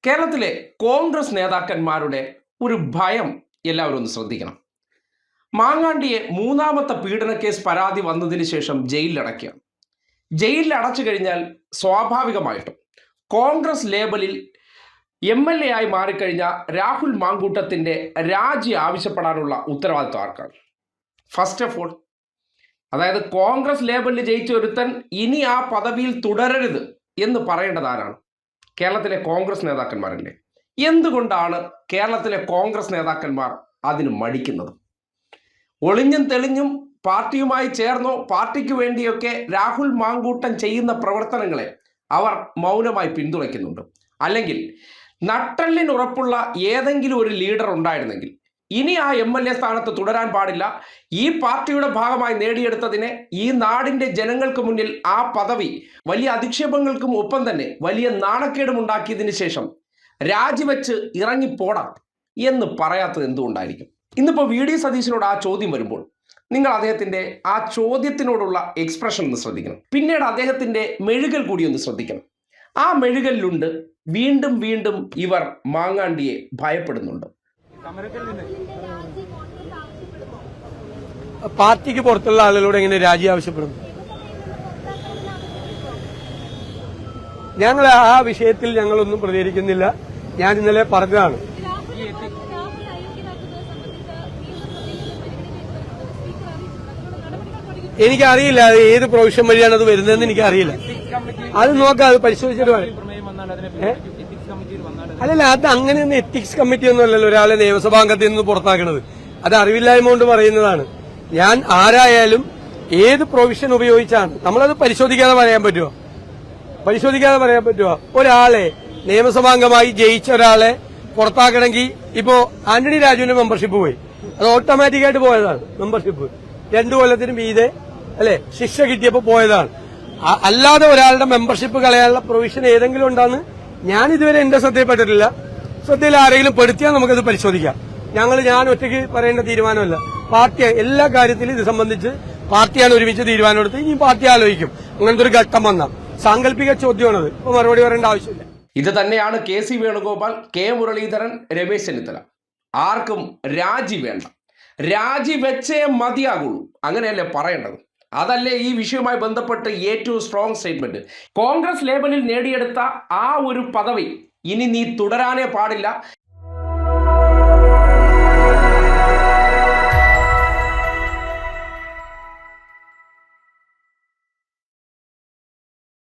കേരളത്തിലെ കോൺഗ്രസ് നേതാക്കന്മാരുടെ ഒരു ഭയം എല്ലാവരും ഒന്ന് ശ്രദ്ധിക്കണം. മാങ്ങാണ്ടിയെ മൂന്നാമത്തെ പീഡന കേസ് പരാതി വന്നതിന് ശേഷം ജയിലിലടയ്ക്കുകയാണ്. ജയിലിൽ അടച്ചു കഴിഞ്ഞാൽ സ്വാഭാവികമായിട്ടും കോൺഗ്രസ് ലേബലിൽ MLA ആയി മാറിക്കഴിഞ്ഞ രാഹുൽ മാങ്കൂട്ടത്തിൻ്റെ രാജി ആവശ്യപ്പെടാനുള്ള ഉത്തരവാദിത്വം ആർക്കാണ്? ഫസ്റ്റ് ഓഫ് ഓൾ, അതായത് കോൺഗ്രസ് ലേബലിൽ ജയിച്ച ഒരുത്തൻ ഇനി ആ പദവിയിൽ തുടരരുത് എന്ന് പറയേണ്ടത് ആരാണ്? കേരളത്തിലെ കോൺഗ്രസ് നേതാക്കന്മാരല്ലേ. എന്തുകൊണ്ടാണ് കേരളത്തിലെ കോൺഗ്രസ് നേതാക്കന്മാർ അതിന് മടിക്കുന്നത്? ഒളിഞ്ഞും തെളിഞ്ഞും പാർട്ടിയുമായി ചേർന്നോ പാർട്ടിക്ക് വേണ്ടിയൊക്കെ രാഹുൽ മാങ്കൂട്ടൻ ചെയ്യുന്ന പ്രവർത്തനങ്ങളെ അവർ മൗനമായി പിന്തുണയ്ക്കുന്നുണ്ട്. അല്ലെങ്കിൽ നട്ടെല്ലിനുറപ്പുള്ള ഏതെങ്കിലും ഒരു ലീഡർ ഉണ്ടായിരുന്നെങ്കിൽ ഇനി ആ MLA സ്ഥാനത്ത് തുടരാൻ പാടില്ല, ഈ പാർട്ടിയുടെ ഭാഗമായി നേടിയെടുത്തതിനെ ഈ നാടിൻ്റെ ജനങ്ങൾക്ക് മുന്നിൽ ആ പദവി വലിയ അധിക്ഷേപങ്ങൾക്കും ഒപ്പം തന്നെ വലിയ നാണക്കേടും ഉണ്ടാക്കിയതിന് ശേഷം രാജിവെച്ച് ഇറങ്ങിപ്പോടാം എന്ന് പറയാത്തത് എന്തുകൊണ്ടായിരിക്കും? ഇന്നിപ്പോൾ VD സതീശനോട് ആ ചോദ്യം വരുമ്പോൾ നിങ്ങൾ അദ്ദേഹത്തിൻ്റെ ആ ചോദ്യത്തിനോടുള്ള എക്സ്പ്രഷൻ ഒന്ന് ശ്രദ്ധിക്കണം. പിന്നീട് അദ്ദേഹത്തിൻ്റെ മെഴുകൽ കൂടി ഒന്ന് ശ്രദ്ധിക്കണം. ആ മെഴുകലിലുണ്ട് വീണ്ടും വീണ്ടും ഇവർ മാങ്ങാണ്ടിയെ ഭയപ്പെടുന്നുണ്ട്. പാർട്ടിക്ക് പുറത്തുള്ള ആളുകളോട് എങ്ങനെ രാജി ആവശ്യപ്പെടുന്നു? ഞങ്ങൾ ആ വിഷയത്തിൽ ഞങ്ങളൊന്നും പ്രതികരിക്കുന്നില്ല. ഞാൻ ഇന്നലെ പറഞ്ഞതാണ്. എനിക്കറിയില്ല അത് ഏത് പ്രൊവിഷൻ വഴിയാണ് അത് വരുന്നതെന്ന് എനിക്കറിയില്ല. അത് നോക്കാം, അത് പരിശോധിച്ചിട്ട് അല്ലല്ല, അത് അങ്ങനെയൊന്നും എത്തിക്സ് കമ്മിറ്റി ഒന്നും അല്ലല്ലോ ഒരാളെ നിയമസഭാംഗത്തിൽ നിന്ന് പുറത്താക്കണത്. അത് അറിവില്ലായ്മ കൊണ്ട് പറയുന്നതാണ്. ഞാൻ ആരായാലും ഏത് പ്രൊവിഷൻ ഉപയോഗിച്ചാണ്, നമ്മളത് പരിശോധിക്കാതെ പറയാൻ പറ്റുമോ? പരിശോധിക്കാതെ പറയാൻ പറ്റുമോ? ഒരാളെ നിയമസഭാംഗമായി ജയിച്ച ഒരാളെ പുറത്താക്കണമെങ്കിൽ ഇപ്പോ ആന്റണി രാജുവിന്റെ മെമ്പർഷിപ്പ് പോയി, അത് ഓട്ടോമാറ്റിക്കായിട്ട് പോയതാണ്. മെമ്പർഷിപ്പ് 2 കൊല്ലത്തിന് മീതെ അല്ലെ ശിക്ഷ കിട്ടിയപ്പോ പോയതാണ്. അല്ലാതെ ഒരാളുടെ മെമ്പർഷിപ്പ് കളയാനുള്ള പ്രൊവിഷൻ ഏതെങ്കിലും ഉണ്ടാന്ന് ഞാൻ ഇതുവരെ എന്റെ ശ്രദ്ധയിൽപ്പെട്ടിട്ടില്ല. ശ്രദ്ധയിൽ ആരെങ്കിലും പെടുത്തിയാൽ നമുക്കത് പരിശോധിക്കാം. ഞാൻ ഒറ്റയ്ക്ക് പറയേണ്ട തീരുമാനമല്ല. പാർട്ടി എല്ലാ കാര്യത്തിലും ഇത് സംബന്ധിച്ച് പാർട്ടിയാണ് ഒരുമിച്ച് തീരുമാനമെടുത്ത് ഇനി പാർട്ടി ആലോചിക്കും. അങ്ങനത്തെ ഒരു ഘട്ടം വന്ന സാങ്കല്പിക ചോദ്യമാണത്. ഇപ്പൊ മറുപടി പറയേണ്ട ആവശ്യമില്ല. ഇത് തന്നെയാണ് KC വേണുഗോപാൽ, K മുരളീധരൻ, രമേശ് ചെന്നിത്തല. ആർക്കും രാജി വേണ്ട, രാജി വെച്ചേ മതിയാകുള്ളൂ, അങ്ങനെയല്ലേ പറയേണ്ടത്? അതല്ലേ ഈ വിഷയവുമായി ബന്ധപ്പെട്ട് ഏറ്റവും സ്ട്രോങ് സ്റ്റേറ്റ്മെന്റ്. കോൺഗ്രസ് ലേബലിൽ നേടിയെടുത്ത ആ ഒരു പദവി ഇനി നീ തുടരാനേ പാടില്ല,